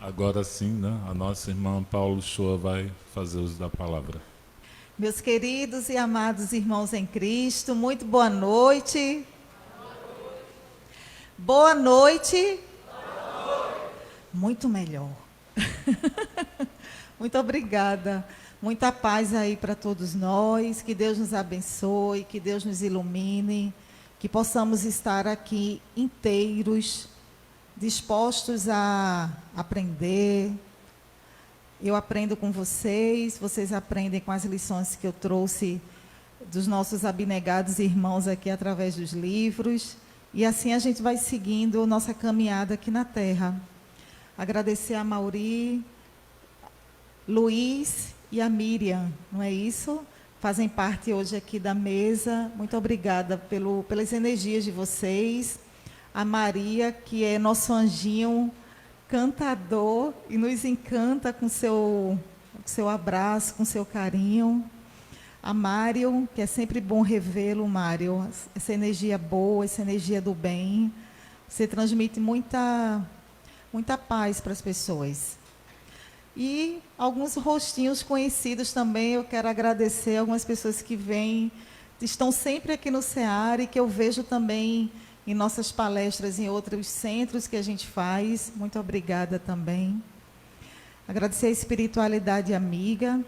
Agora sim, né? A nossa irmã Paulo Shoa vai fazer uso da palavra. Meus queridos e amados irmãos em Cristo, muito boa noite. Boa noite. Muito melhor. Muito obrigada. Muita paz aí para todos nós. Que Deus nos abençoe, que Deus nos ilumine, que possamos estar aqui inteiros, dispostos a aprender. Eu aprendo com vocês, vocês aprendem com as lições que eu trouxe dos nossos abnegados irmãos aqui através dos livros. E assim a gente vai seguindo nossa caminhada aqui na Terra. Agradecer a Mauri, Luiz e a Miriam, não é isso? Fazem parte hoje aqui da mesa. Muito obrigada pelas energias de vocês. A Maria, que é nosso anjinho cantador e nos encanta com seu abraço, com seu carinho. A Mário, que é sempre bom revê-lo, Mário. Essa energia boa, essa energia do bem. Você transmite muita paz para as pessoas. E alguns rostinhos conhecidos também, eu quero agradecer algumas pessoas que vêm, estão sempre aqui no SEAR e que eu vejo também em nossas palestras em outros centros que a gente faz. Muito obrigada também. Agradecer a espiritualidade amiga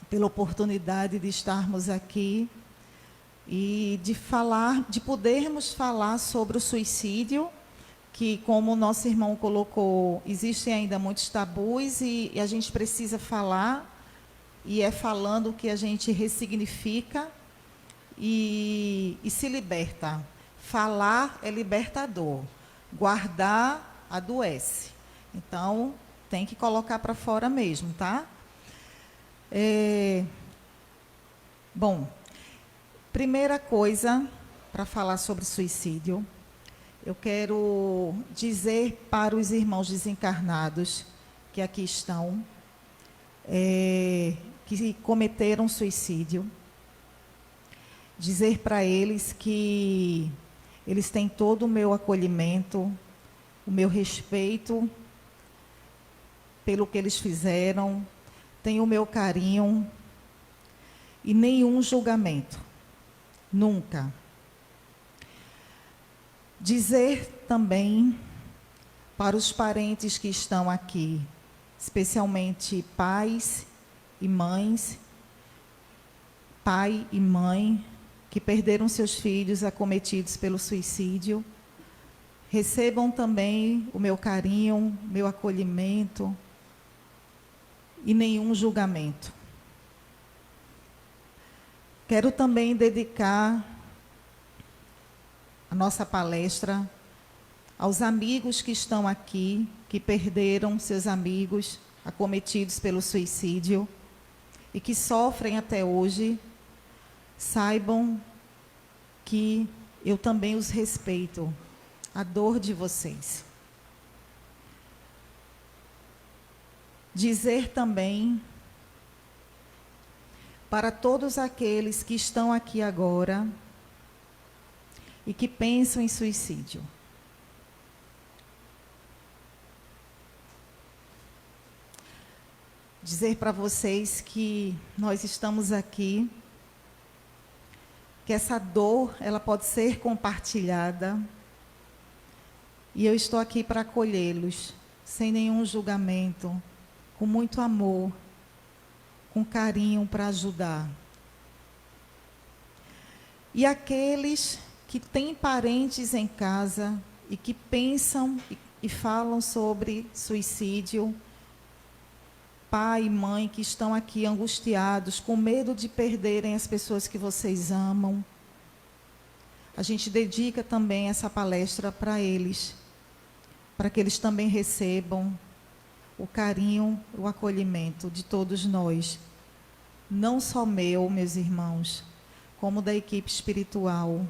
pela oportunidade de estarmos aqui e de podermos falar sobre o suicídio, que, como o nosso irmão colocou, existem ainda muitos tabus e a gente precisa falar, e é falando que a gente ressignifica e se liberta. Falar é libertador, guardar adoece. Então, tem que colocar para fora mesmo, tá? Bom, primeira coisa para falar sobre suicídio, eu quero dizer para os irmãos desencarnados que aqui estão, que cometeram suicídio, dizer para eles que eles têm todo o meu acolhimento, o meu respeito pelo que eles fizeram, têm o meu carinho e nenhum julgamento, nunca. Dizer também para os parentes que estão aqui, especialmente pais e mães, pai e mãe, que perderam seus filhos acometidos pelo suicídio, recebam também o meu carinho, meu acolhimento e nenhum julgamento. Quero também dedicar a nossa palestra aos amigos que estão aqui, que perderam seus amigos acometidos pelo suicídio e que sofrem até hoje. Saibam que eu também os respeito, a dor de vocês. Dizer também para todos aqueles que estão aqui agora e que pensam em suicídio. Dizer para vocês que nós estamos aqui, que essa dor, ela pode ser compartilhada, e eu estou aqui para acolhê-los, sem nenhum julgamento, com muito amor, com carinho para ajudar. E aqueles que têm parentes em casa e que pensam e falam sobre suicídio, pai e mãe que estão aqui angustiados, com medo de perderem as pessoas que vocês amam, a gente dedica também essa palestra para eles, para que eles também recebam o carinho, o acolhimento de todos nós, não só meu, meus irmãos, como da equipe espiritual,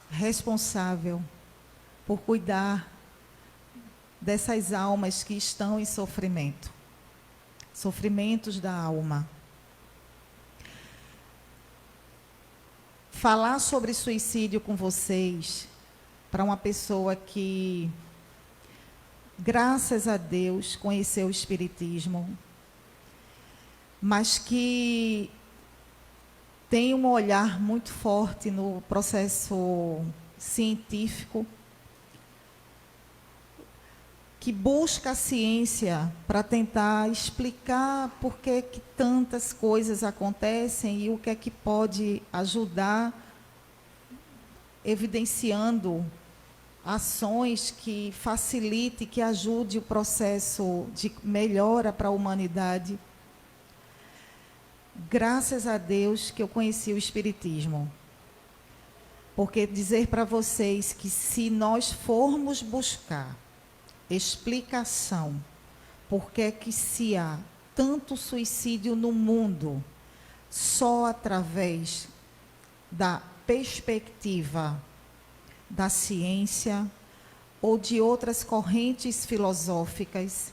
responsável por cuidar dessas almas que estão em sofrimento, sofrimentos da alma. Falar sobre suicídio com vocês, para uma pessoa que graças a Deus, conheceu o Espiritismo, mas que tem um olhar muito forte no processo científico, que busca a ciência para tentar explicar por que tantas coisas acontecem e o que é que pode ajudar, evidenciando ações que facilite, que ajude o processo de melhora para a humanidade. Graças a Deus que eu conheci o Espiritismo. Porque dizer para vocês que se nós formos buscar explicação por que é que se há tanto suicídio no mundo só através da perspectiva da ciência ou de outras correntes filosóficas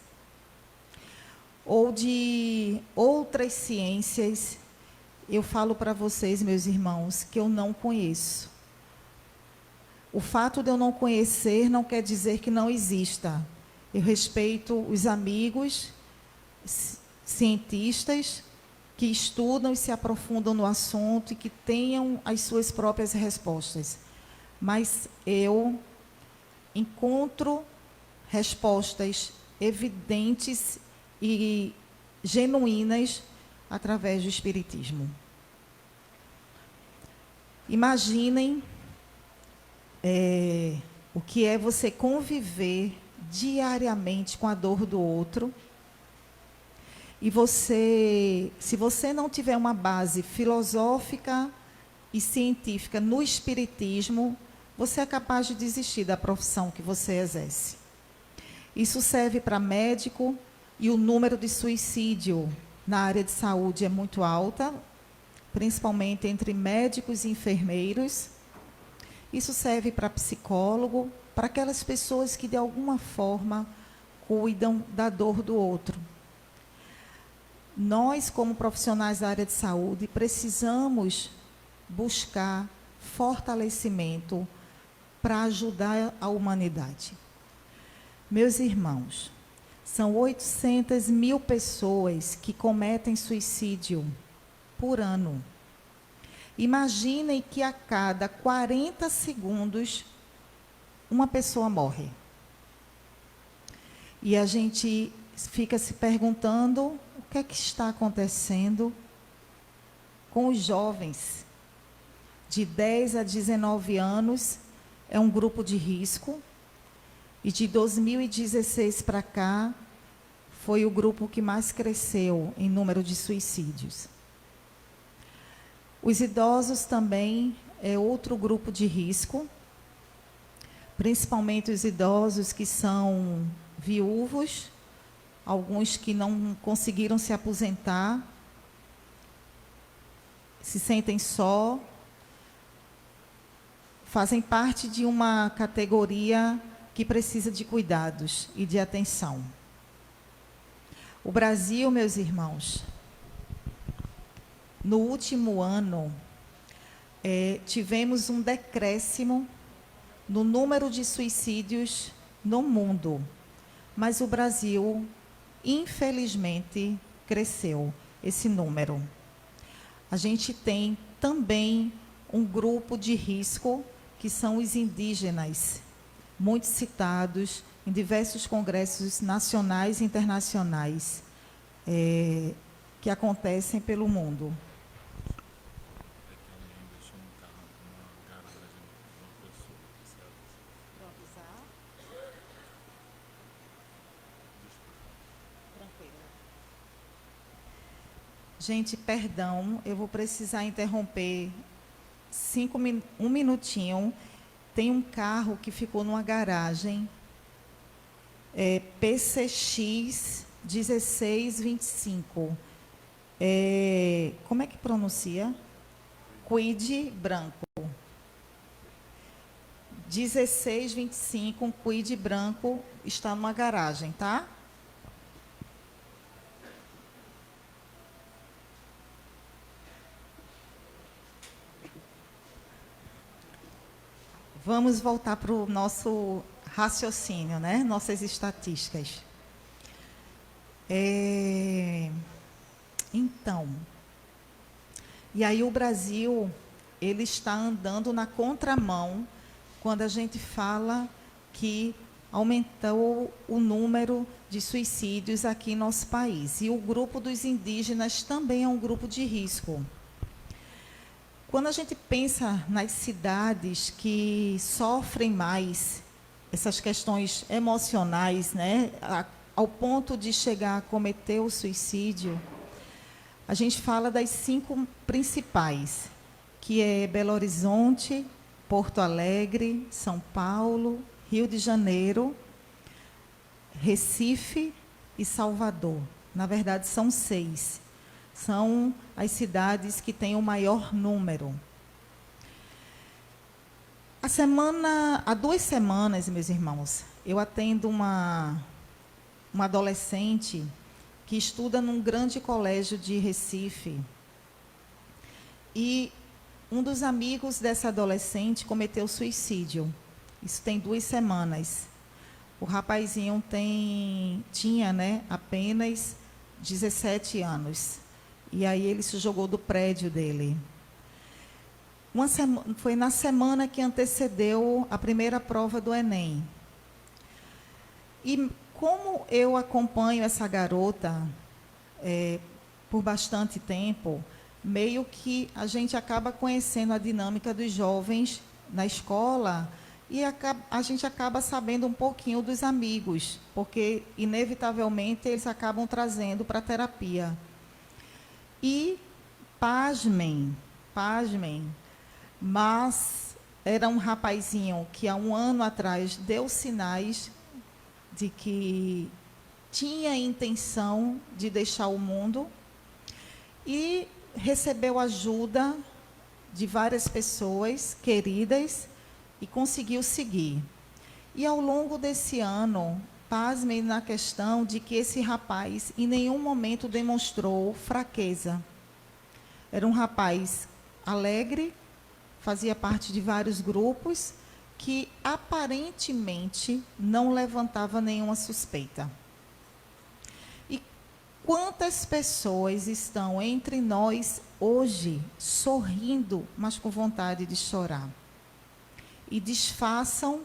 ou de outras ciências, eu falo para vocês, meus irmãos, que eu não conheço. O fato de eu não conhecer não quer dizer que não exista. Eu respeito os amigos cientistas que estudam e se aprofundam no assunto e que tenham as suas próprias respostas. Mas eu encontro respostas evidentes e genuínas através do Espiritismo. Imaginem o que é você conviver diariamente com a dor do outro e você, se você não tiver uma base filosófica e científica no Espiritismo, você é capaz de desistir da profissão que você exerce. Isso serve para médico e o número de suicídio na área de saúde é muito alta, principalmente entre médicos e enfermeiros. Isso serve para psicólogo, para aquelas pessoas que de alguma forma cuidam da dor do outro. Nós, como profissionais da área de saúde, precisamos buscar fortalecimento para ajudar a humanidade. Meus irmãos, são 800 mil pessoas que cometem suicídio por ano. Imaginem que a cada 40 segundos uma pessoa morre. E a gente fica se perguntando o que é que está acontecendo com os jovens. De 10 a 19 anos é um grupo de risco. E de 2016 para cá, foi o grupo que mais cresceu em número de suicídios. Os idosos também é outro grupo de risco, principalmente os idosos que são viúvos, alguns que não conseguiram se aposentar, se sentem só, fazem parte de uma categoria que precisa de cuidados e de atenção. O Brasil, meus irmãos, no último ano, tivemos um decréscimo no número de suicídios no mundo, mas o Brasil, infelizmente, cresceu esse número. A gente tem também um grupo de risco, que são os indígenas, muito citados em diversos congressos nacionais e internacionais, que acontecem pelo mundo. Gente, perdão, eu vou precisar interromper um minutinho. Tem um carro que ficou numa garagem, PCX 1625. Como é que pronuncia? Kwid branco. 1625, um Kwid branco está numa garagem, tá? Vamos voltar para o nosso raciocínio, né? Nossas estatísticas. Então, e aí o Brasil, ele está andando na contramão quando a gente fala que aumentou o número de suicídios aqui em nosso país. E o grupo dos indígenas também é um grupo de risco. Quando a gente pensa nas cidades que sofrem mais essas questões emocionais, né, ao ponto de chegar a cometer o suicídio, a gente fala das 5 principais, que é Belo Horizonte, Porto Alegre, São Paulo, Rio de Janeiro, Recife e Salvador. Na verdade, são 6. São as cidades que têm o maior número. Há 2 semanas, meus irmãos, eu atendo uma adolescente que estuda num grande colégio de Recife. E um dos amigos dessa adolescente cometeu suicídio. Isso tem 2 semanas. O rapazinho tinha, né, apenas 17 anos. E aí ele se jogou do prédio dele. Foi na semana que antecedeu a primeira prova do Enem. E como eu acompanho essa garota por bastante tempo, meio que a gente acaba conhecendo a dinâmica dos jovens na escola e a gente acaba sabendo um pouquinho dos amigos, porque, inevitavelmente, eles acabam trazendo para a terapia. E, pasmem, mas era um rapazinho que, há um ano atrás, deu sinais de que tinha intenção de deixar o mundo e recebeu ajuda de várias pessoas queridas e conseguiu seguir. E ao longo desse ano, pasmem na questão de que esse rapaz em nenhum momento demonstrou fraqueza. Era um rapaz alegre, fazia parte de vários grupos, que aparentemente não levantava nenhuma suspeita. E quantas pessoas estão entre nós hoje sorrindo, mas com vontade de chorar? E disfarçam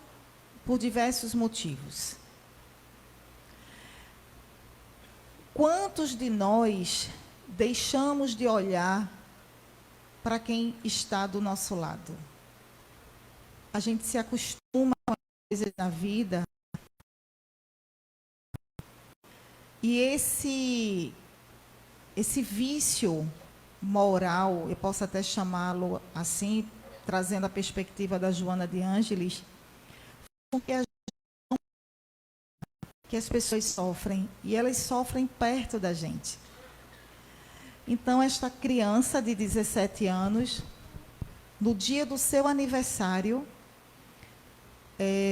por diversos motivos. Quantos de nós deixamos de olhar para quem está do nosso lado? A gente se acostuma com as coisas na vida. E esse vício moral, eu posso até chamá-lo assim, trazendo a perspectiva da Joana de Ângeles, que as pessoas sofrem, e elas sofrem perto da gente. Então, esta criança de 17 anos, no dia do seu aniversário,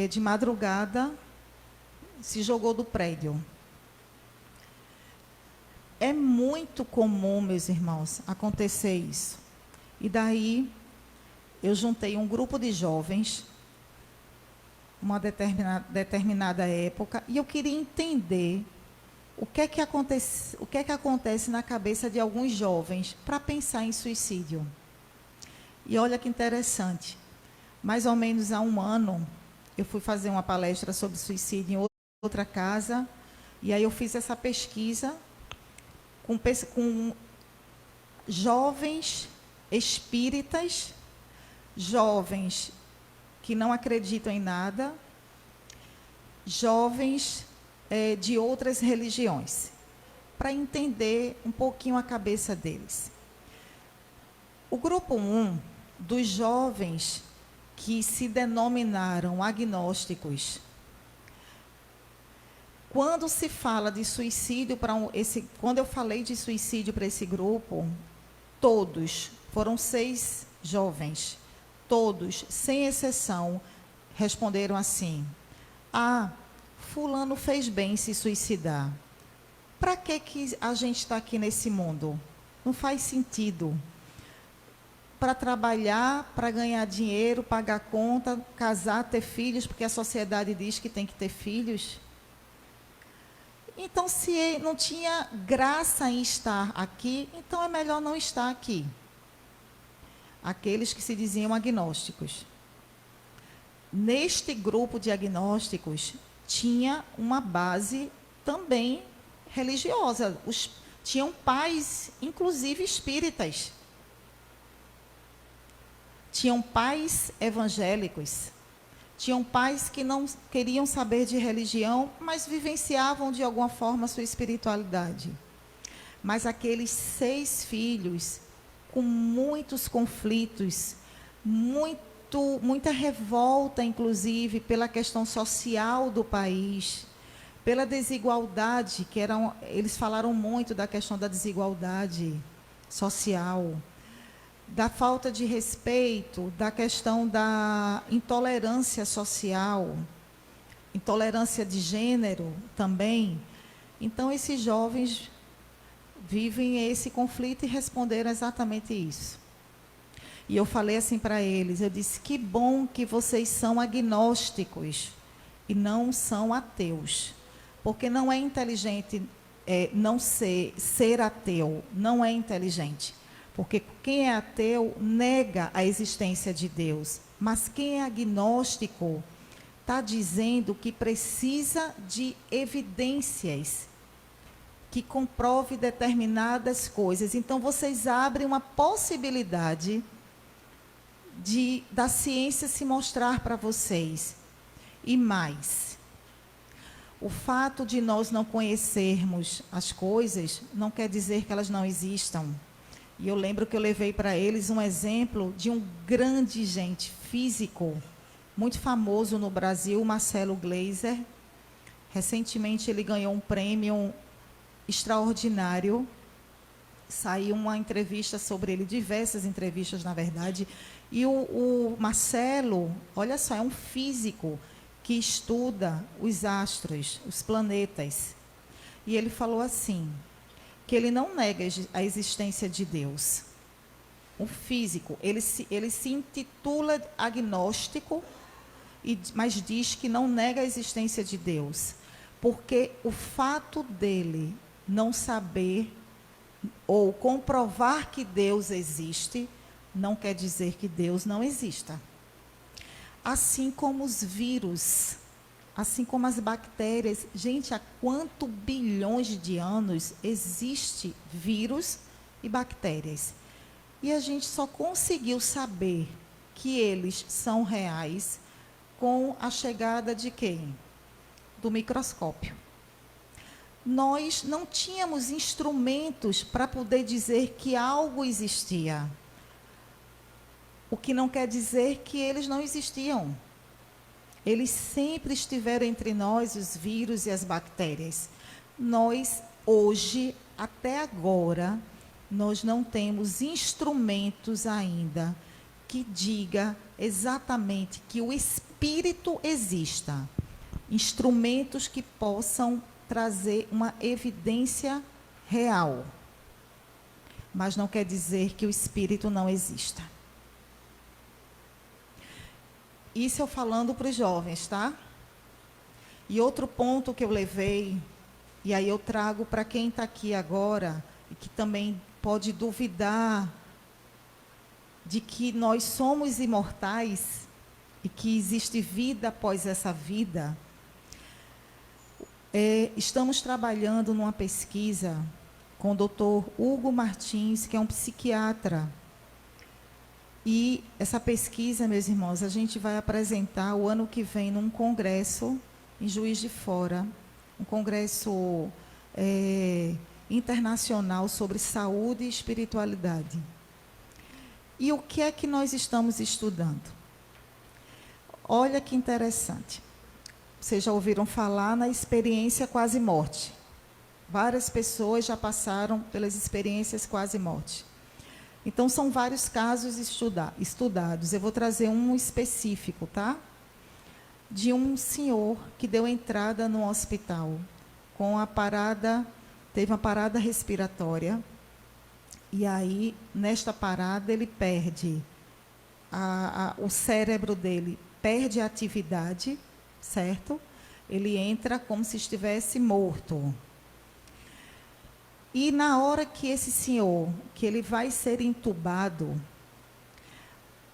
de madrugada, se jogou do prédio. É muito comum, meus irmãos, acontecer isso. E daí, eu juntei um grupo de jovens, uma determinada época, e eu queria entender o que é que acontece na cabeça de alguns jovens para pensar em suicídio. E olha que interessante, mais ou menos há um ano, eu fui fazer uma palestra sobre suicídio em outra casa, e aí eu fiz essa pesquisa com jovens espíritas, jovens que não acreditam em nada, jovens de outras religiões, para entender um pouquinho a cabeça deles. O grupo 1, dos jovens que se denominaram agnósticos, quando se fala de suicídio quando eu falei de suicídio para esse grupo, todos, foram 6 jovens, todos, sem exceção, responderam assim: fulano fez bem se suicidar. Para que a gente está aqui nesse mundo? Não faz sentido. para trabalhar, para ganhar dinheiro, pagar conta, casar, ter filhos, porque a sociedade diz que tem que ter filhos. Então, se não tinha graça em estar aqui, então é melhor não estar aqui. Aqueles que se diziam agnósticos. Neste grupo de agnósticos, tinha uma base também religiosa. Tinham pais, inclusive espíritas. Tinham pais evangélicos. Tinham pais que não queriam saber de religião, mas vivenciavam de alguma forma a sua espiritualidade. Mas aqueles 6 filhos, com muitos conflitos, muita revolta, inclusive, pela questão social do país, pela desigualdade, eles falaram muito da questão da desigualdade social, da falta de respeito, da questão da intolerância social, intolerância de gênero também. Então, esses jovens vivem esse conflito e responderam exatamente isso. E eu falei assim para eles, eu disse, que bom que vocês são agnósticos e não são ateus, porque não é inteligente não ser ateu, não é inteligente. Porque quem é ateu nega a existência de Deus. Mas quem é agnóstico está dizendo que precisa de evidências que comprove determinadas coisas. Então, vocês abrem uma possibilidade da ciência se mostrar para vocês. E mais, o fato de nós não conhecermos as coisas não quer dizer que elas não existam. E eu lembro que eu levei para eles um exemplo de um grande físico, muito famoso no Brasil, Marcelo Gleiser. Recentemente ele ganhou um prêmio extraordinário. Saiu uma entrevista sobre ele, diversas entrevistas, na verdade. E o Marcelo, olha só, é um físico que estuda os astros, os planetas. E ele falou assim, que ele não nega a existência de Deus. O físico, ele se intitula agnóstico, mas diz que não nega a existência de Deus, porque o fato dele não saber ou comprovar que Deus existe, não quer dizer que Deus não exista. Assim como os vírus, assim como as bactérias. Gente, há quantos bilhões de anos existe vírus e bactérias? E a gente só conseguiu saber que eles são reais com a chegada de quem? Do microscópio. Nós não tínhamos instrumentos para poder dizer que algo existia. O que não quer dizer que eles não existiam. Eles sempre estiveram entre nós, os vírus e as bactérias. Nós, hoje, até agora, nós não temos instrumentos ainda que diga exatamente que o espírito exista. Instrumentos que possam trazer uma evidência real. Mas não quer dizer que o espírito não exista. Isso eu falando para os jovens, tá? E outro ponto que eu levei, e aí eu trago para quem está aqui agora, e que também pode duvidar de que nós somos imortais e que existe vida após essa vida. Estamos trabalhando numa pesquisa com o Dr. Hugo Martins, que é um psiquiatra. E essa pesquisa, meus irmãos, a gente vai apresentar o ano que vem num congresso em Juiz de Fora, um congresso internacional sobre saúde e espiritualidade. E o que é que nós estamos estudando? Olha que interessante. Vocês já ouviram falar na experiência quase-morte. Várias pessoas já passaram pelas experiências quase-morte. Então, são vários casos estudados. Eu vou trazer um específico, tá? De um senhor que deu entrada no hospital com teve uma parada respiratória. E aí, nesta parada, ele perde, o cérebro dele perde a atividade, certo? Ele entra como se estivesse morto. E na hora que esse senhor, que ele vai ser entubado,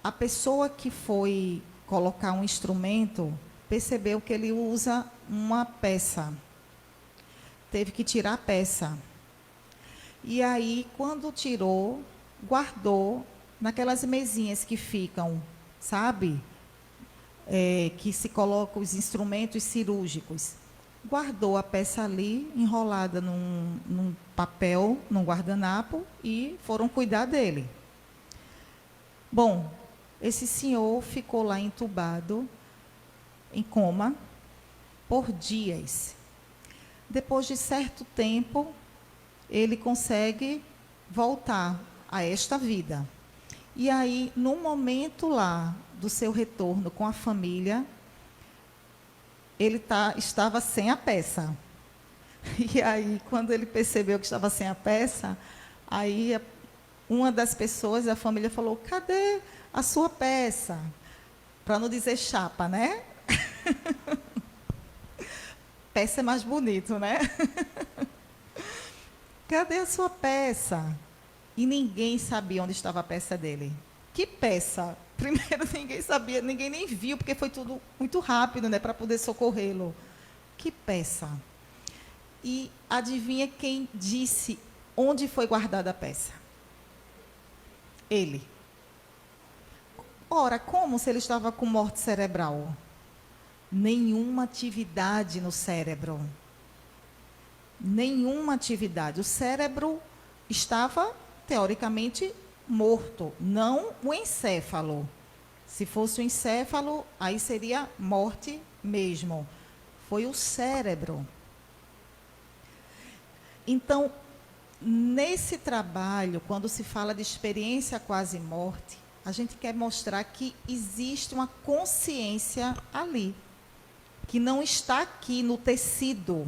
a pessoa que foi colocar um instrumento percebeu que ele usa uma peça. Teve que tirar a peça. E aí, quando tirou, guardou naquelas mesinhas que ficam, sabe? Que se colocam os instrumentos cirúrgicos. Guardou a peça ali, enrolada num papel, num guardanapo, e foram cuidar dele. Bom, esse senhor ficou lá entubado, em coma, por dias. Depois de certo tempo, ele consegue voltar a esta vida. E aí, no momento lá do seu retorno com a família, ele estava sem a peça. E aí, quando ele percebeu que estava sem a peça, aí uma das pessoas da família falou: cadê a sua peça? Para não dizer chapa, né? Peça é mais bonito, né? Cadê a sua peça? E ninguém sabia onde estava a peça dele. Que peça? Primeiro, ninguém sabia, ninguém nem viu, porque foi tudo muito rápido, né, para poder socorrê-lo. Que peça? E adivinha quem disse onde foi guardada a peça? Ele. Ora, como se ele estava com morte cerebral? Nenhuma atividade no cérebro. Nenhuma atividade. O cérebro estava, teoricamente, morto, não o encéfalo. Se fosse o encéfalo, aí seria morte mesmo. Foi o cérebro. Então, nesse trabalho, quando se fala de experiência quase morte, a gente quer mostrar que existe uma consciência ali, que não está aqui no tecido,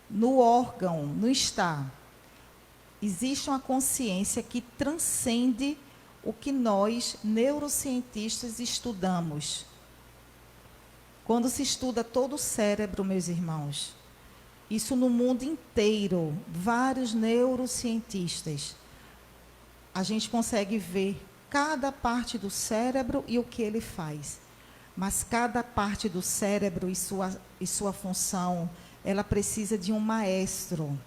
no órgão, não está. Existe uma consciência que transcende o que nós, neurocientistas, estudamos. Quando se estuda todo o cérebro, meus irmãos, isso no mundo inteiro, vários neurocientistas, a gente consegue ver cada parte do cérebro e o que ele faz. Mas cada parte do cérebro e sua função, ela precisa de um maestro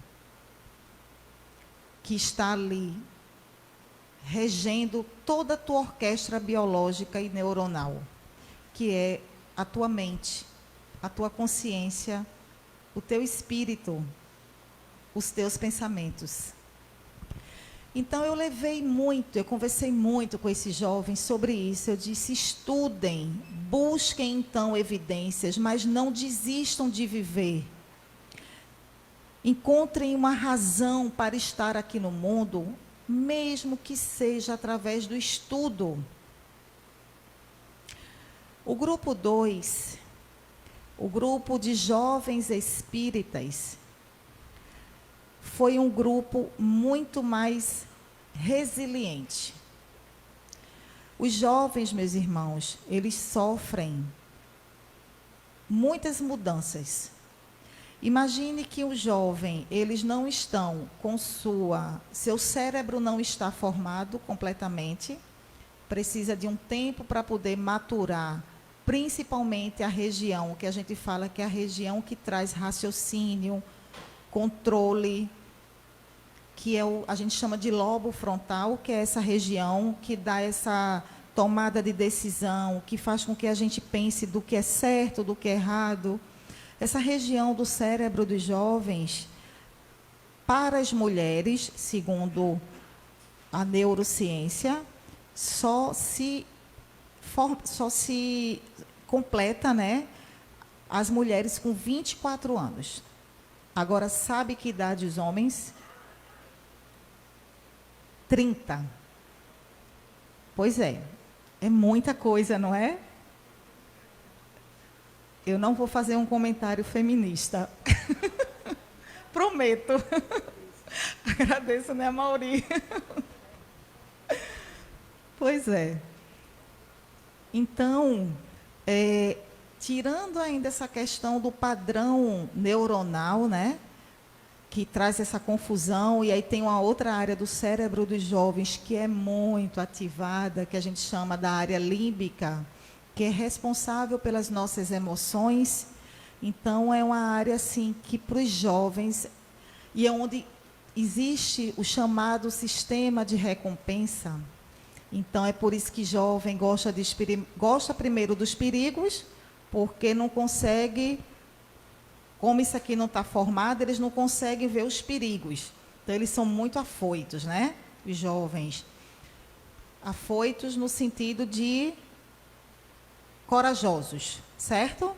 que está ali, regendo toda a tua orquestra biológica e neuronal, que é a tua mente, a tua consciência, o teu espírito, os teus pensamentos. Então, eu conversei muito com esses jovens sobre isso. Eu disse: estudem, busquem então evidências, mas não desistam de viver. Encontrem uma razão para estar aqui no mundo, mesmo que seja através do estudo. O grupo 2, o grupo de jovens espíritas, foi um grupo muito mais resiliente. Os jovens, meus irmãos, eles sofrem muitas mudanças. Imagine que o jovem, eles não estão com seu cérebro não está formado completamente, precisa de um tempo para poder maturar, principalmente a região, que a gente fala que é a região que traz raciocínio, controle, que é a gente chama de lobo frontal, que é essa região que dá essa tomada de decisão, que faz com que a gente pense do que é certo, do que é errado. Essa região do cérebro dos jovens, para as mulheres, segundo a neurociência, só se completa, né, as mulheres com 24 anos. Agora, sabe que idade os homens? 30. Pois é muita coisa, não é? Eu não vou fazer um comentário feminista. Prometo. Agradeço, né, Mauri? Pois é. Então, tirando ainda essa questão do padrão neuronal, né, que traz essa confusão, e aí tem uma outra área do cérebro dos jovens que é muito ativada, que a gente chama da área límbica, que é responsável pelas nossas emoções. Então, é uma área assim que para os jovens, e é onde existe o chamado sistema de recompensa. Então, é por isso que jovem gosta primeiro dos perigos, porque não consegue, como isso aqui não está formado, eles não conseguem ver os perigos. Então, eles são muito afoitos, né? Os jovens. Afoitos no sentido de corajosos, certo?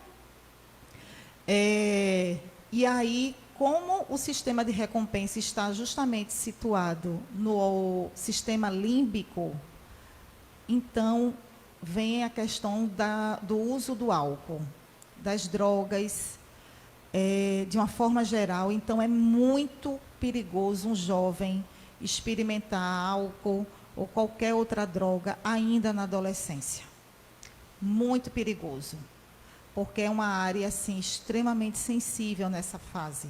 E aí, como o sistema de recompensa está justamente situado no sistema límbico, então vem a questão do uso do álcool, das drogas, de uma forma geral. Então, é muito perigoso um jovem experimentar álcool ou qualquer outra droga ainda na adolescência. Muito perigoso, porque é uma área assim, extremamente sensível nessa fase.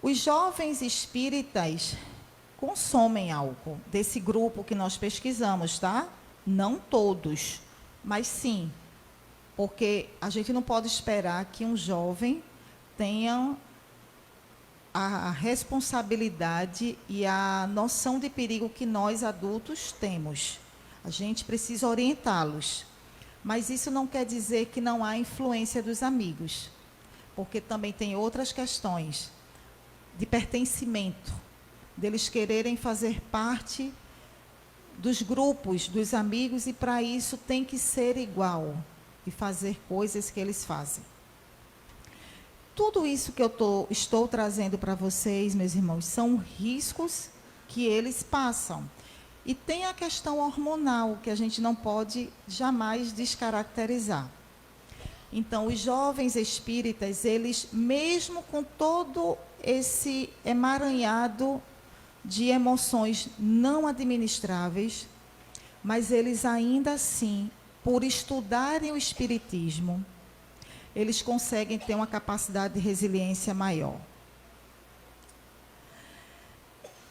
Os jovens espíritas consomem álcool, desse grupo que nós pesquisamos, tá? Não todos, mas sim, porque a gente não pode esperar que um jovem tenha a responsabilidade e a noção de perigo que nós adultos temos. A gente precisa orientá-los. Mas isso não quer dizer que não há influência dos amigos, porque também tem outras questões de pertencimento, deles quererem fazer parte dos grupos, dos amigos, e para isso tem que ser igual e fazer coisas que eles fazem. Tudo isso que eu estou trazendo para vocês, meus irmãos, são riscos que eles passam. E tem a questão hormonal, que a gente não pode jamais descaracterizar. Então, os jovens espíritas, eles, mesmo com todo esse emaranhado de emoções não administráveis, mas eles ainda assim, por estudarem o espiritismo, eles conseguem ter uma capacidade de resiliência maior.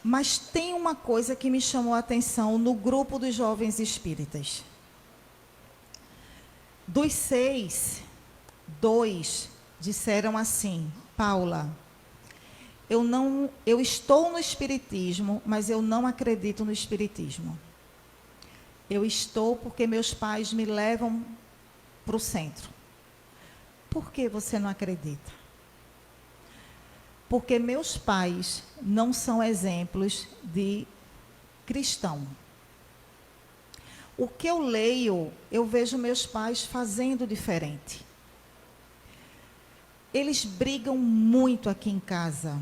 Mas tem uma coisa que me chamou a atenção no grupo dos jovens espíritas. Dos 6, 2 disseram assim: Paula, eu estou no espiritismo, mas eu não acredito no espiritismo. Eu estou porque meus pais me levam para o centro. Por que você não acredita? Porque meus pais não são exemplos de cristão. O que eu leio, eu vejo meus pais fazendo diferente. Eles brigam muito aqui em casa.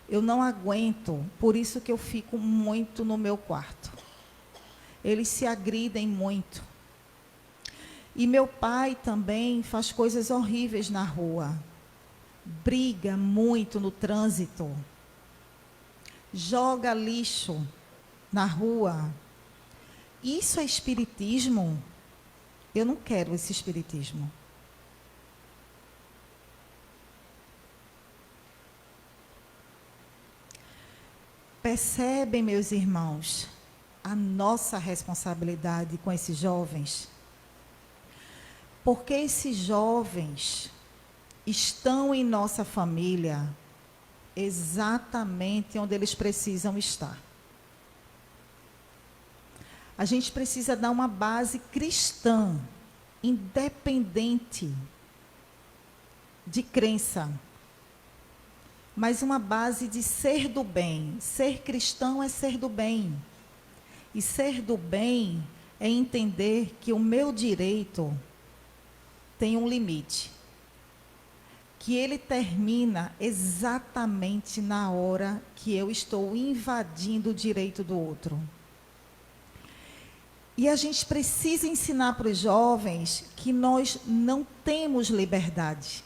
Eu não aguento, por isso que eu fico muito no meu quarto. Eles se agridem muito. E meu pai também faz coisas horríveis na rua. Briga muito no trânsito. Joga lixo na rua. Isso é espiritismo? Eu não quero esse espiritismo. Percebem, meus irmãos, a nossa responsabilidade com esses jovens? Porque esses jovens estão em nossa família exatamente onde eles precisam estar. A gente precisa dar uma base cristã, independente de crença, mas uma base de ser do bem. Ser cristão é ser do bem. E ser do bem é entender que o meu direito tem um limite, que ele termina exatamente na hora que eu estou invadindo o direito do outro. E a gente precisa ensinar para os jovens que nós não temos liberdade.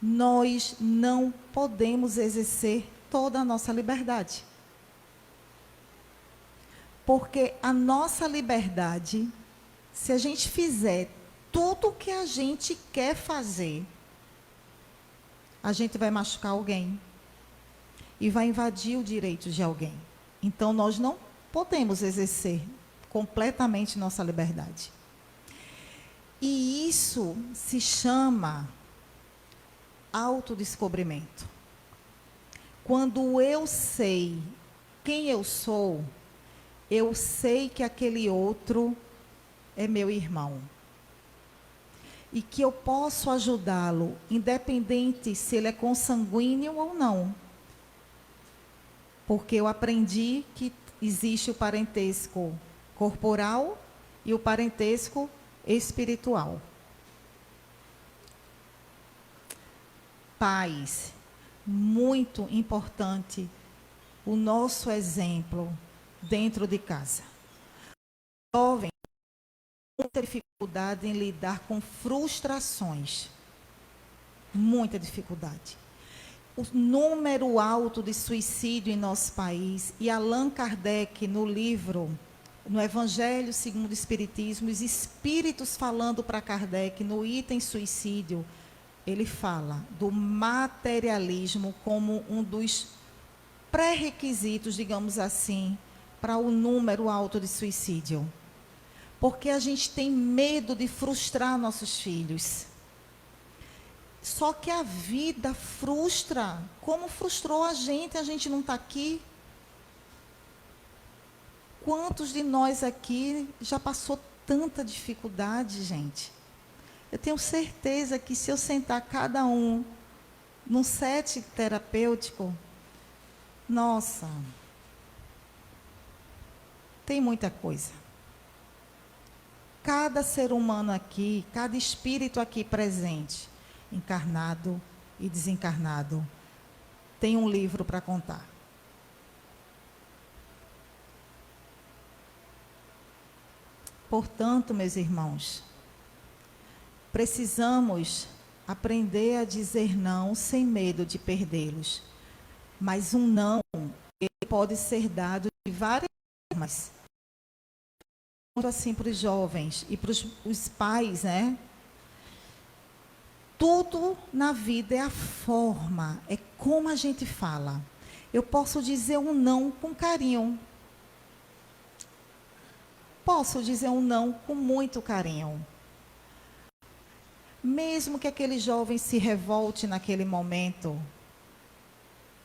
nós não podemos exercer toda a nossa liberdade. Porque a nossa liberdade, se a gente fizer tudo o que a gente quer fazer, a gente vai machucar alguém e vai invadir o direito de alguém. Então, nós não podemos exercer completamente nossa liberdade. E isso se chama autodescobrimento. Quando eu sei quem eu sou, eu sei que aquele outro é meu irmão. E que eu posso ajudá-lo, independente se ele é consanguíneo ou não. Porque eu aprendi que existe o parentesco corporal e o parentesco espiritual. Pais, muito importante o nosso exemplo dentro de casa. Jovens têm muita dificuldade em lidar com frustrações. Muita dificuldade. O número alto de suicídio em nosso país, e Allan Kardec, no livro, no Evangelho segundo o Espiritismo, os Espíritos falando para Kardec, no item suicídio, ele fala do materialismo como um dos pré-requisitos, digamos assim, para o número alto de suicídio. Porque a gente tem medo de frustrar nossos filhos. Só que a vida frustra, como frustrou a gente não está aqui. Quantos de nós aqui já passou tanta dificuldade, gente? Eu tenho certeza que se eu sentar cada um num set terapêutico, nossa, tem muita coisa. Cada ser humano aqui, cada espírito aqui presente, encarnado e desencarnado, tem um livro para contar. Portanto, meus irmãos, precisamos aprender a dizer não sem medo de perdê-los. Mas um não, ele pode ser dado de várias formas. Assim para os jovens e para os pais, né? Tudo na vida é a forma, é como a gente fala. Eu posso dizer um não com carinho. Posso dizer um não com muito carinho. Mesmo que aquele jovem se revolte naquele momento,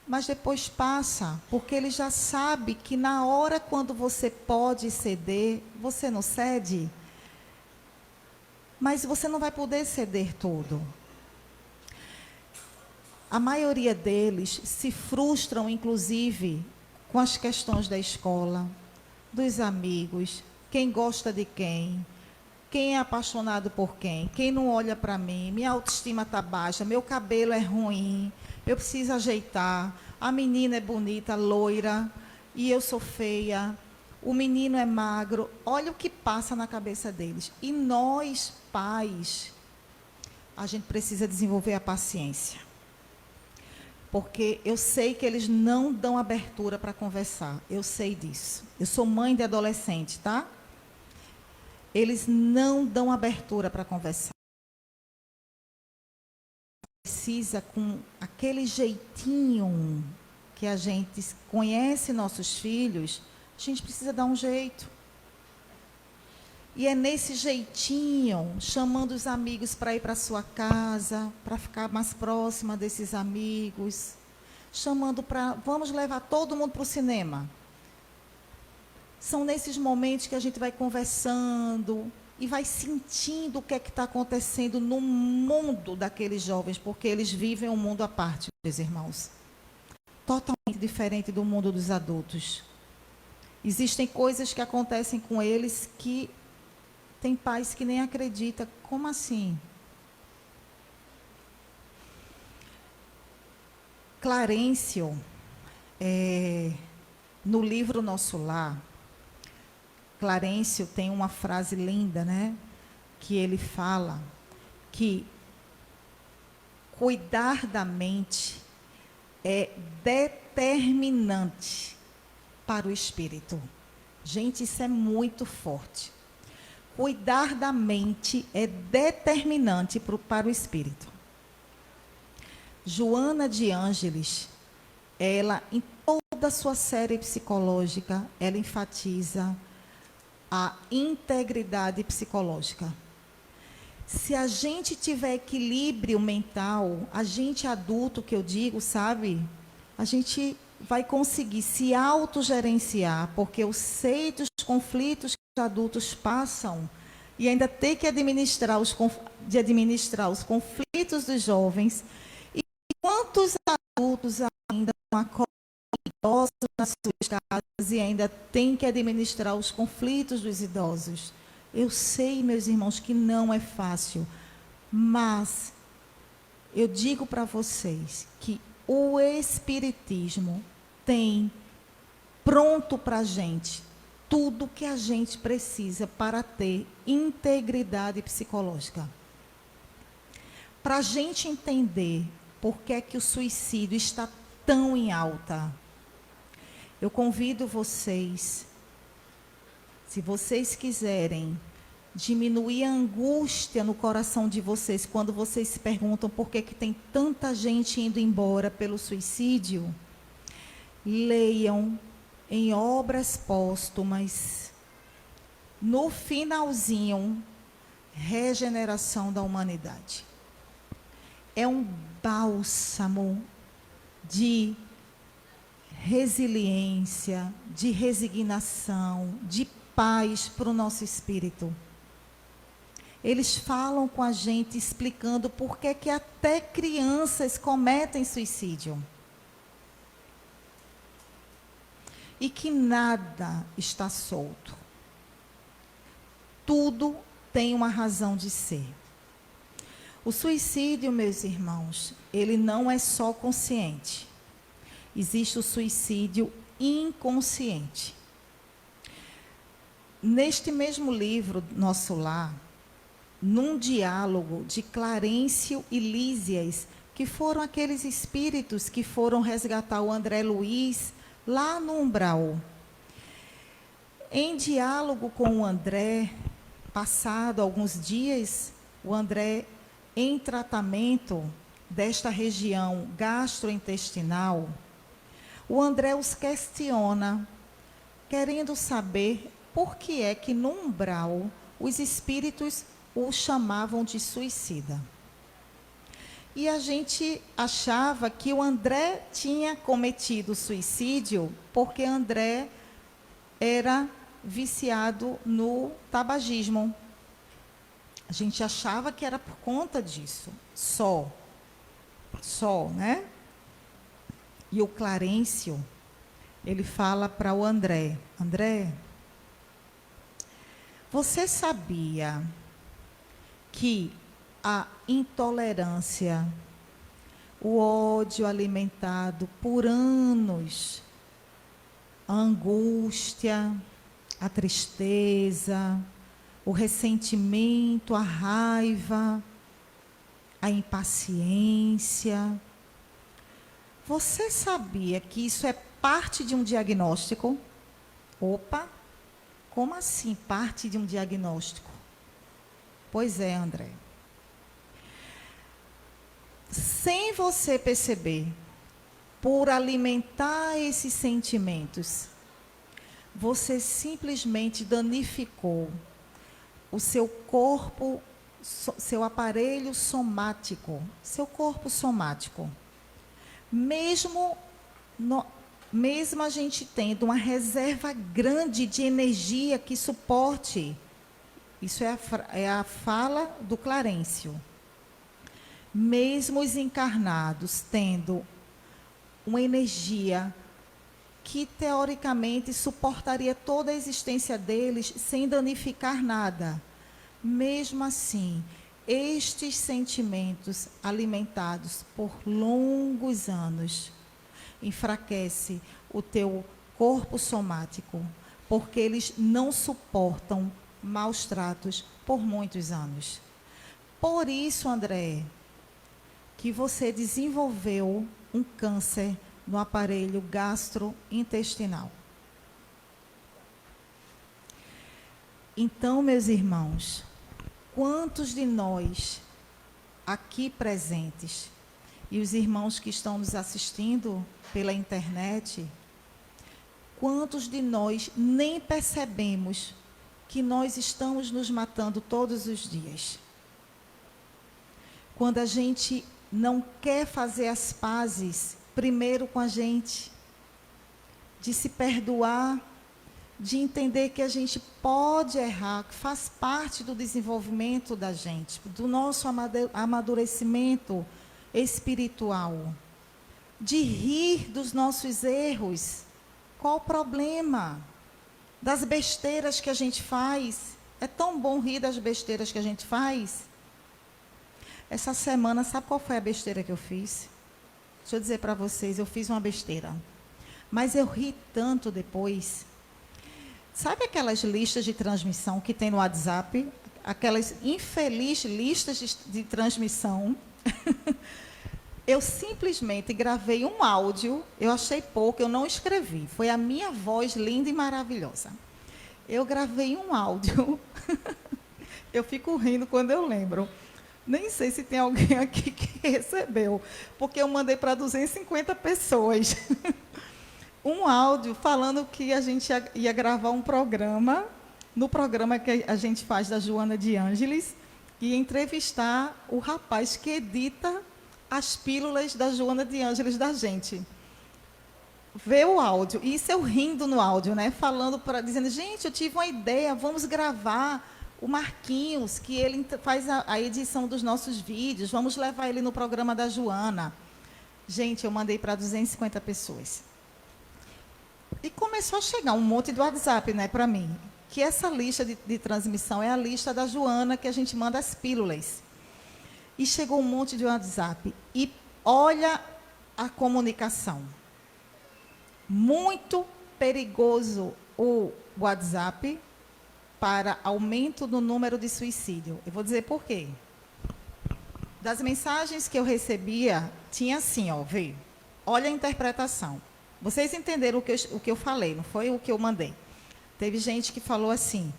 mas depois passa, porque ele já sabe que na hora quando você pode ceder, você não cede. Mas você não vai poder ceder tudo. A maioria deles se frustram, inclusive, com as questões da escola, dos amigos, quem gosta de quem é apaixonado por quem não olha para mim, minha autoestima está baixa, meu cabelo é ruim, eu preciso ajeitar, a menina é bonita, loira, e eu sou feia, o menino é magro. Olha o que passa na cabeça deles. E nós, pais, a gente precisa desenvolver a paciência. Porque eu sei que eles não dão abertura para conversar, eu sei disso. Eu sou mãe de adolescente, tá? Eles não dão abertura para conversar. Precisa, com aquele jeitinho que a gente conhece nossos filhos, a gente precisa dar um jeito. E é nesse jeitinho, chamando os amigos para ir para a sua casa, para ficar mais próxima desses amigos, chamando para, vamos levar todo mundo para o cinema. São nesses momentos que a gente vai conversando e vai sentindo o que é que está acontecendo no mundo daqueles jovens, porque eles vivem um mundo à parte, meus irmãos. Totalmente diferente do mundo dos adultos. Existem coisas que acontecem com eles que tem pais que nem acreditam. Como assim? Clarencio, no livro Nosso Lar, Clarencio tem uma frase linda, né? Que ele fala que Cuidar da mente é determinante para o espírito. Gente, isso é muito forte. Cuidar da mente é determinante para o espírito. Joana de Ângeles, ela, em toda a sua série psicológica, ela enfatiza a integridade psicológica. Se a gente tiver equilíbrio mental, a gente adulto, que eu digo, sabe, a gente vai conseguir se autogerenciar, porque eu sei dos conflitos que os adultos passam e ainda tem que administrar os conflitos dos jovens. E quantos adultos ainda não acolhem idosos nas suas casas e ainda tem que administrar os conflitos dos idosos? Eu sei, meus irmãos, que não é fácil, mas eu digo para vocês que o Espiritismo tem pronto para a gente tudo que a gente precisa para ter integridade psicológica. Para a gente entender por que é que o suicídio está tão em alta, eu convido vocês, se vocês quiserem diminuir a angústia no coração de vocês, quando vocês se perguntam por que tem tanta gente indo embora pelo suicídio, leiam em obras póstumas, no finalzinho, Regeneração da Humanidade. É um bálsamo de resiliência, de resignação, de paz para o nosso espírito. Eles falam com a gente explicando por que até crianças cometem suicídio. E que nada está solto. Tudo tem uma razão de ser. O suicídio, meus irmãos, ele não é só consciente. Existe o suicídio inconsciente. Neste mesmo livro, Nosso Lar, num diálogo de Clarencio e Lísias, que foram aqueles espíritos que foram resgatar o André Luiz lá no umbral. Em diálogo com o André, passado alguns dias, o André, em tratamento desta região gastrointestinal, o André os questiona, querendo saber por que é que no umbral os espíritos o chamavam de suicida. E a gente achava que o André tinha cometido suicídio porque André era viciado no tabagismo. A gente achava que era por conta disso, só, né? E o Clarencio, ele fala para o André, André, você sabia que a intolerância, o ódio alimentado por anos, a angústia, a tristeza, o ressentimento, a raiva, a impaciência. Você sabia que isso é parte de um diagnóstico? Opa, como assim parte de um diagnóstico? Pois é, André. Sem você perceber, por alimentar esses sentimentos, você simplesmente danificou o seu corpo, seu aparelho somático, seu corpo somático. Mesmo a gente tendo uma reserva grande de energia que suporte, isso é a fala do Clarencio. Mesmo os encarnados tendo uma energia que, teoricamente, suportaria toda a existência deles sem danificar nada. Mesmo assim, estes sentimentos alimentados por longos anos enfraquece o teu corpo somático, porque eles não suportam maus tratos por muitos anos. Por isso, André, que você desenvolveu um câncer no aparelho gastrointestinal. Então, meus irmãos, quantos de nós aqui presentes e os irmãos que estão nos assistindo pela internet, quantos de nós nem percebemos que nós estamos nos matando todos os dias? Quando a gente não quer fazer as pazes, primeiro com a gente, de se perdoar, de entender que a gente pode errar, que faz parte do desenvolvimento da gente, do nosso amadurecimento espiritual, de rir dos nossos erros. Qual o problema? Das besteiras que a gente faz. É tão bom rir das besteiras que a gente faz. Essa semana, sabe qual foi a besteira que eu fiz? Deixa eu dizer para vocês, eu fiz uma besteira. Mas eu ri tanto depois. Sabe aquelas listas de transmissão que tem no WhatsApp? Aquelas infelizes listas de transmissão. Eu simplesmente gravei um áudio, eu achei pouco, eu não escrevi. Foi a minha voz linda e maravilhosa. Eu gravei um áudio. Eu fico rindo quando eu lembro. Nem sei se tem alguém aqui que recebeu, porque eu mandei para 250 pessoas. Um áudio falando que a gente ia gravar um programa, no programa que a gente faz da Joana de Ângeles, e entrevistar o rapaz que edita as pílulas da Joana de Ângeles da gente. Vê o áudio, e isso eu rindo no áudio, né? Dizendo, gente, eu tive uma ideia, vamos gravar o Marquinhos, que ele faz a edição dos nossos vídeos, vamos levar ele no programa da Joana. Gente, eu mandei para 250 pessoas. E começou a chegar um monte de WhatsApp, né, para mim, que essa lista de transmissão é a lista da Joana, que a gente manda as pílulas. E chegou um monte de WhatsApp. E olha a comunicação. Muito perigoso o WhatsApp para aumento do número de suicídio. Eu vou dizer por quê. Das mensagens que eu recebia, tinha assim, ó, vê, olha a interpretação. Vocês entenderam o que eu falei, não foi o que eu mandei. Teve gente que falou assim,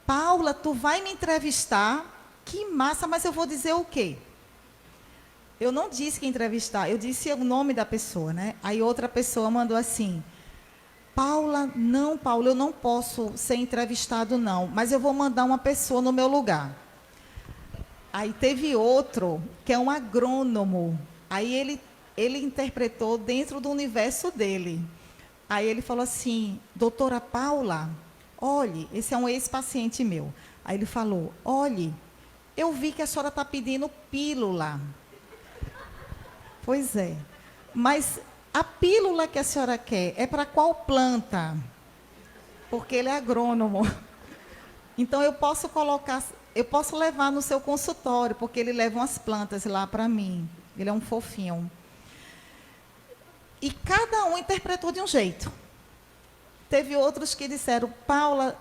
Paula, tu vai me entrevistar? Que massa, mas eu vou dizer o quê? Eu não disse que entrevistar, eu disse o nome da pessoa, né? Aí outra pessoa mandou assim, Paula, eu não posso ser entrevistado, não, mas eu vou mandar uma pessoa no meu lugar. Aí teve outro, que é um agrônomo, aí ele interpretou dentro do universo dele. Aí ele falou assim, doutora Paula, olhe, esse é um ex-paciente meu. Aí ele falou, olhe, eu vi que a senhora está pedindo pílula. Pois é, mas a pílula que a senhora quer é para qual planta? Porque ele é agrônomo. Então eu posso levar no seu consultório, porque ele leva umas plantas lá para mim. Ele é um fofinho. E cada um interpretou de um jeito. Teve outros que disseram, Paula,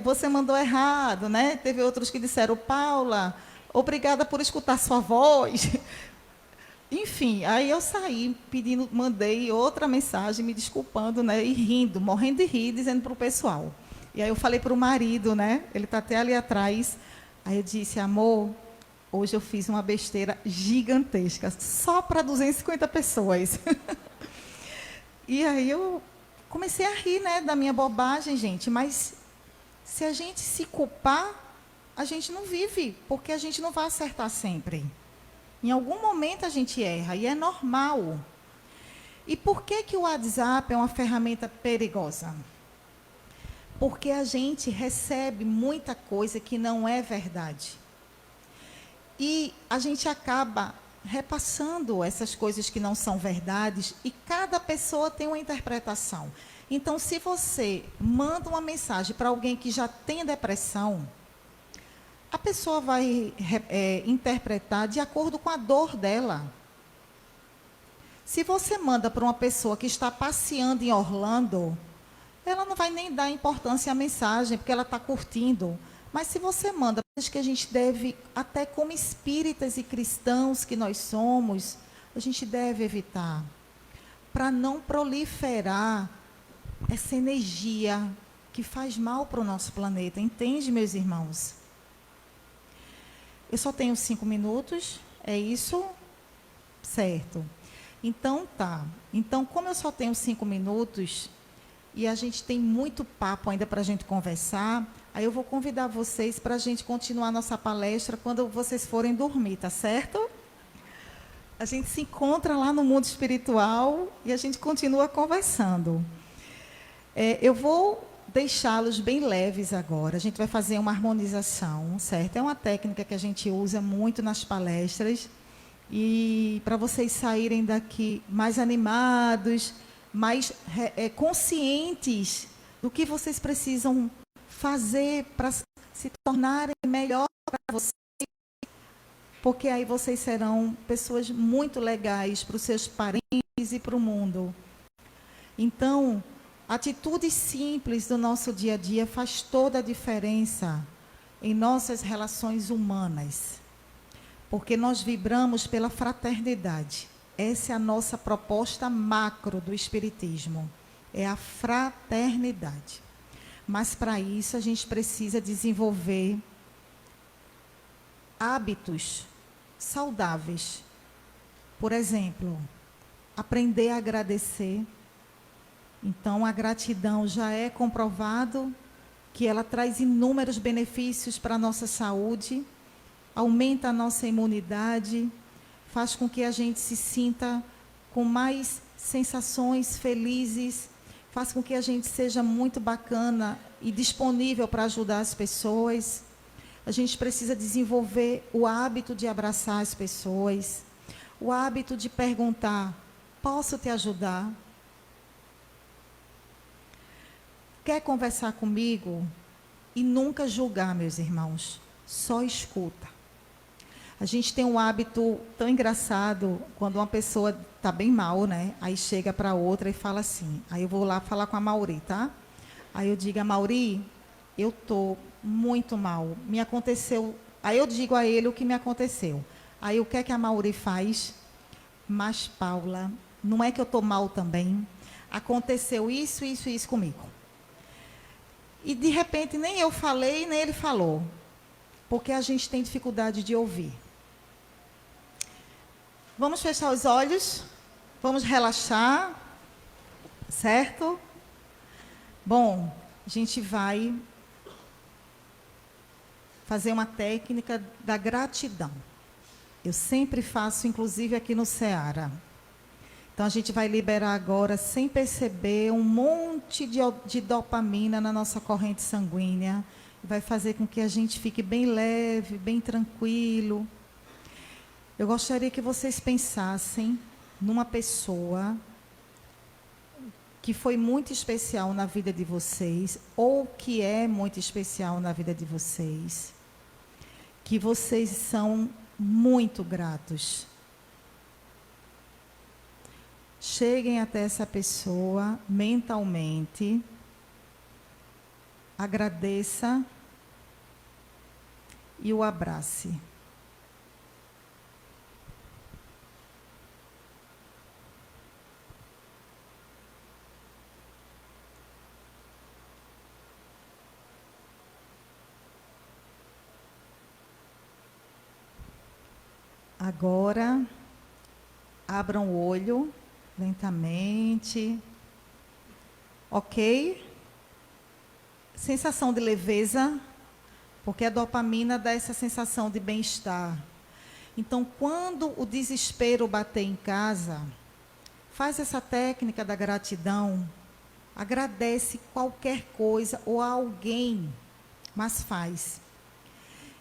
você mandou errado, né? Teve outros que disseram, Paula, obrigada por escutar sua voz. Enfim, aí eu saí mandei outra mensagem me desculpando, né? E rindo, morrendo de rir, dizendo para o pessoal. E aí eu falei para o marido, né? Ele está até ali atrás. Aí eu disse, amor, hoje eu fiz uma besteira gigantesca, só para 250 pessoas. E aí eu comecei a rir, né, da minha bobagem, gente. Mas se a gente se culpar, a gente não vive, porque a gente não vai acertar sempre. Em algum momento a gente erra, e é normal. E por que o WhatsApp é uma ferramenta perigosa? Porque a gente recebe muita coisa que não é verdade. E a gente acaba repassando essas coisas que não são verdades, e cada pessoa tem uma interpretação. Então, se você manda uma mensagem para alguém que já tem depressão, a pessoa vai interpretar de acordo com a dor dela. Se você manda para uma pessoa que está passeando em Orlando, ela não vai nem dar importância à mensagem, porque ela está curtindo. Mas se você manda coisas que a gente deve, até como espíritas e cristãos que nós somos, a gente deve evitar, para não proliferar essa energia que faz mal para o nosso planeta. Entende, meus irmãos? Eu só tenho 5 minutos, é isso? Certo. Então, tá. Então, como eu só tenho 5 minutos, e a gente tem muito papo ainda para a gente conversar, aí eu vou convidar vocês para a gente continuar nossa palestra quando vocês forem dormir, tá certo? A gente se encontra lá no mundo espiritual e a gente continua conversando. Eu vou deixá-los bem leves agora. A gente vai fazer uma harmonização, certo? É uma técnica que a gente usa muito nas palestras. E para vocês saírem daqui mais animados, mais conscientes do que vocês precisam fazer para se tornarem melhor para vocês, porque aí vocês serão pessoas muito legais para os seus parentes e para o mundo. Então, atitudes simples do nosso dia a dia faz toda a diferença em nossas relações humanas, porque nós vibramos pela fraternidade. Essa é a nossa proposta macro do Espiritismo, é a fraternidade. Mas para isso a gente precisa desenvolver hábitos saudáveis. Por exemplo, aprender a agradecer. Então, a gratidão já é comprovado que ela traz inúmeros benefícios para a nossa saúde, aumenta a nossa imunidade, faz com que a gente se sinta com mais sensações felizes, faz com que a gente seja muito bacana e disponível para ajudar as pessoas. A gente precisa desenvolver o hábito de abraçar as pessoas, o hábito de perguntar: posso te ajudar? Quer conversar comigo? E nunca julgar, meus irmãos, só escuta. A gente tem um hábito tão engraçado, quando uma pessoa está bem mal, né? Aí chega para outra e fala assim, aí eu vou lá falar com a Mauri, tá? Aí eu digo: Mauri, eu estou muito mal, me aconteceu... Aí eu digo a ele o que me aconteceu. Aí o que é que a Mauri faz? Mas, Paula, não é que eu estou mal também? Aconteceu isso, isso e isso comigo. E, de repente, nem eu falei, nem ele falou. Porque a gente tem dificuldade de ouvir. Vamos fechar os olhos? Vamos relaxar? Certo? Bom, a gente vai fazer uma técnica da gratidão. Eu sempre faço, inclusive aqui no Ceará. Então, a gente vai liberar agora, sem perceber, um monte de dopamina na nossa corrente sanguínea. Vai fazer com que a gente fique bem leve, bem tranquilo. Eu gostaria que vocês pensassem numa pessoa que foi muito especial na vida de vocês, ou que é muito especial na vida de vocês, que vocês são muito gratos. Cheguem até essa pessoa mentalmente, agradeça e o abrace. Agora, abram o olho lentamente. Ok? Sensação de leveza, porque a dopamina dá essa sensação de bem-estar. Então, quando o desespero bater em casa, faz essa técnica da gratidão, agradece qualquer coisa ou a alguém, mas faz.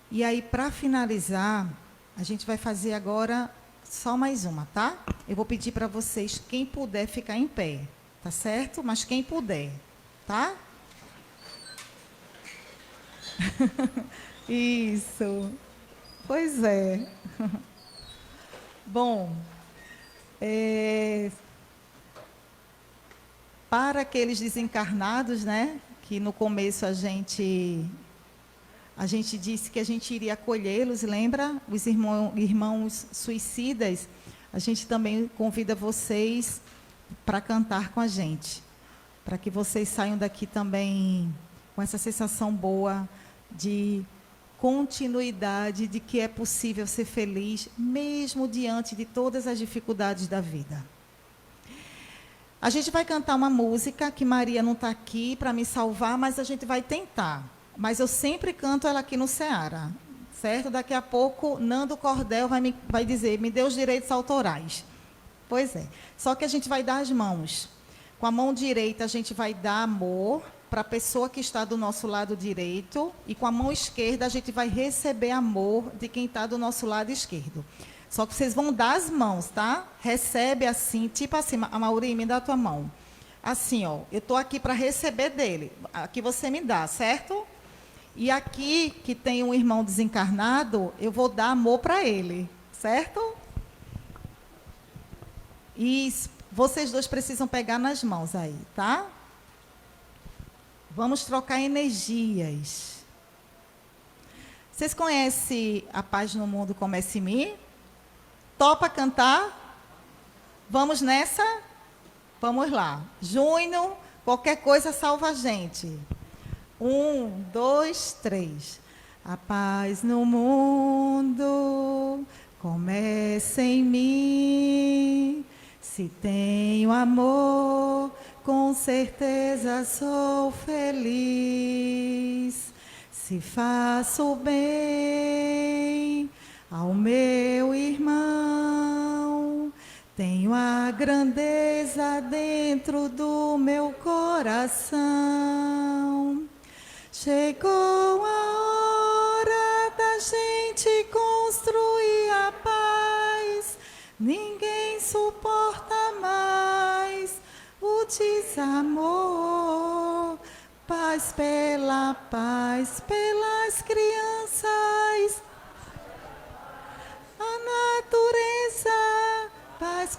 E aí, para finalizar, a gente vai fazer agora só mais uma, tá? Eu vou pedir para vocês, quem puder, ficar em pé, tá certo? Mas quem puder, tá? Isso. Pois é. Bom, para aqueles desencarnados, né, que no começo a gente A gente disse que a gente iria acolhê-los, lembra? Os irmãos suicidas. A gente também convida vocês para cantar com a gente, para que vocês saiam daqui também com essa sensação boa de continuidade, de que é possível ser feliz, mesmo diante de todas as dificuldades da vida. A gente vai cantar uma música que Maria não está aqui para me salvar, mas a gente vai tentar. Mas eu sempre canto ela aqui no Ceará, certo? Daqui a pouco, Nando Cordel vai dizer, me dê os direitos autorais. Pois é. Só que a gente vai dar as mãos. Com a mão direita, a gente vai dar amor para a pessoa que está do nosso lado direito. E com a mão esquerda, a gente vai receber amor de quem está do nosso lado esquerdo. Só que vocês vão dar as mãos, tá? Recebe assim, tipo assim, Mauri, me dá a tua mão. Assim, ó, eu estou aqui para receber dele. Aqui você me dá, certo? E aqui, que tem um irmão desencarnado, eu vou dar amor para ele, certo? E vocês dois precisam pegar nas mãos aí, tá? Vamos trocar energias. Vocês conhecem A Paz no Mundo Começa em Mim? Topa cantar? Vamos nessa? Vamos lá. Júnior, qualquer coisa salva a gente. 1, 2, 3. A paz no mundo começa em mim. Se tenho amor, com certeza sou feliz. Se faço bem ao meu irmão, tenho a grandeza dentro do meu coração. Chegou a hora da gente construir a paz. Ninguém suporta mais o desamor. Paz, pelas crianças. A natureza. Paz,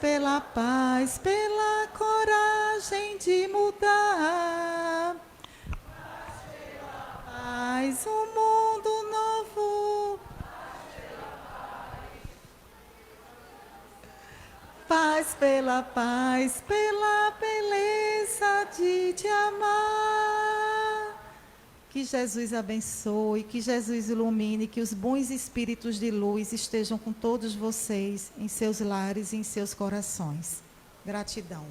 pela coragem de mudar. Paz, um mundo novo. Paz, pela beleza de te amar. Que Jesus abençoe, que Jesus ilumine, que os bons espíritos de luz estejam com todos vocês, em seus lares e em seus corações. Gratidão.